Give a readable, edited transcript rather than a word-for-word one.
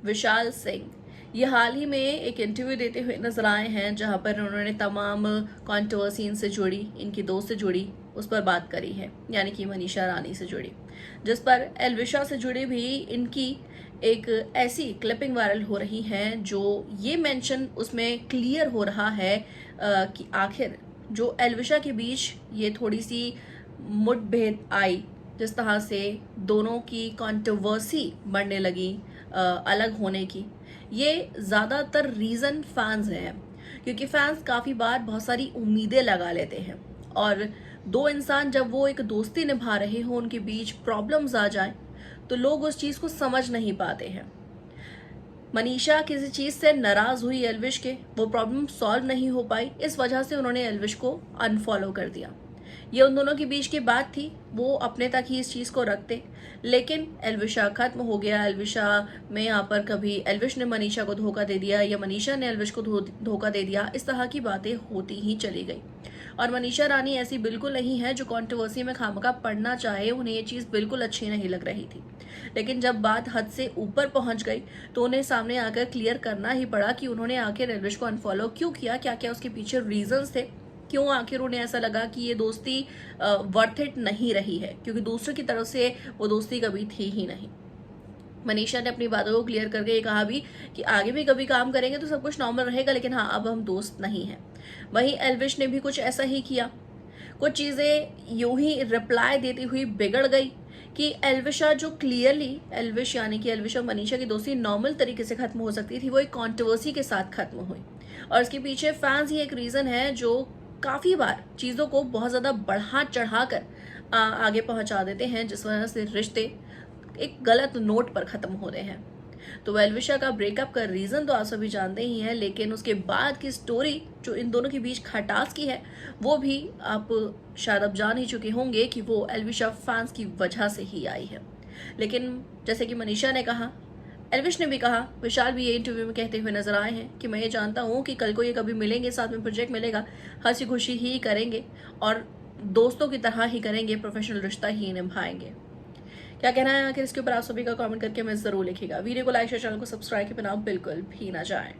विशाल सिंह, ये हाल ही में एक इंटरव्यू देते हुए नजर आए हैं, जहां पर उन्होंने तमाम कंट्रोवर्सी इनसे जुड़ी, इनकी दोस्त से जुड़ी, उस पर बात करी है, यानी कि मनीषा रानी से जुड़ी, जिस पर एलविशा से जुड़ी भी इनकी एक ऐसी क्लिपिंग वायरल हो रही है जो ये मेंशन उसमें क्लियर हो रहा है कि आखिर जो एलविशा के बीच ये थोड़ी सी मुठभेड़ आई, जिस तरह से दोनों की कंट्रोवर्सी बढ़ने लगी अलग होने की, ये ज़्यादातर रीज़न फैंस हैं, क्योंकि फैंस काफ़ी बार बहुत सारी उम्मीदें लगा लेते हैं, और दो इंसान जब वो एक दोस्ती निभा रहे हो, उनके बीच प्रॉब्लम्स आ जाए तो लोग उस चीज़ को समझ नहीं पाते हैं। मनीषा किसी चीज़ से नाराज़ हुई एल्विश के, वो प्रॉब्लम सॉल्व नहीं हो पाई, इस वजह से उन्होंने एल्विश को अनफॉलो कर दिया। ये उन दोनों के बीच की बात थी, वो अपने तक ही इस चीज़ को रखते, लेकिन एल्विशा खत्म हो गया। एल्विशा में यहाँ पर कभी एल्विश ने मनीषा को धोखा दे दिया या मनीषा ने एल्विश को धोखा दे दिया, इस तरह की बातें होती ही चली गई। और मनीषा रानी ऐसी बिल्कुल नहीं है जो कंट्रोवर्सी में खामखा पड़ना चाहे, उन्हें ये चीज़ बिल्कुल अच्छी नहीं लग रही थी, लेकिन जब बात हद से ऊपर पहुंच गई तो उन्हें सामने आकर क्लियर करना ही पड़ा कि उन्होंने आखिर एल्विश को अनफॉलो क्यों किया, क्या क्या उसके पीछे रीजंस थे, क्यों आखिर उन्हें ऐसा लगा कि ये दोस्ती वर्थ इट नहीं रही है, क्योंकि दूसरे की तरफ से वो दोस्ती कभी थी ही नहीं। मनीषा ने अपनी बातों को क्लियर करके ये कहा भी कि आगे भी कभी काम करेंगे तो सब कुछ नॉर्मल रहेगा, लेकिन हाँ, अब हम दोस्त नहीं हैं। वहीं एल्विश ने भी कुछ ऐसा ही किया। कुछ चीज़ें यूं ही रिप्लाई देती हुई बिगड़ गई कि एल्विशा जो क्लियरली एल्विश यानी कि एल्विश और मनीषा की दोस्ती नॉर्मल तरीके से खत्म हो सकती थी, वो एक कंट्रोवर्सी के साथ खत्म हुई। और इसके पीछे फैंस ही एक रीज़न है जो काफ़ी बार चीज़ों को बहुत ज़्यादा बढ़ा चढ़ा कर आगे पहुंचा देते हैं, जिस वजह से रिश्ते एक गलत नोट पर ख़त्म होते हैं। तो एल्विशा का ब्रेकअप का रीज़न तो आप सभी जानते ही हैं, लेकिन उसके बाद की स्टोरी जो इन दोनों के बीच खटास की है, वो भी आप शायद अब जान ही चुके होंगे कि वो एल्विशा फैंस की वजह से ही आई है। लेकिन जैसे कि मनीषा ने कहा, एल्विश ने भी कहा, विशाल भी ये इंटरव्यू में कहते हुए नजर आए हैं कि मैं ये जानता हूँ कि कल को ये कभी मिलेंगे, साथ में प्रोजेक्ट मिलेगा, हंसी खुशी ही करेंगे और दोस्तों की तरह ही करेंगे, प्रोफेशनल रिश्ता ही निभाएंगे। क्या कहना है आखिर इसके ऊपर आप सभी का कमेंट करके हमें जरूर लिखिएगा। वीडियो को लाइक शेयर, चैनल को सब्सक्राइब के बिना बिल्कुल भी ना जाएं।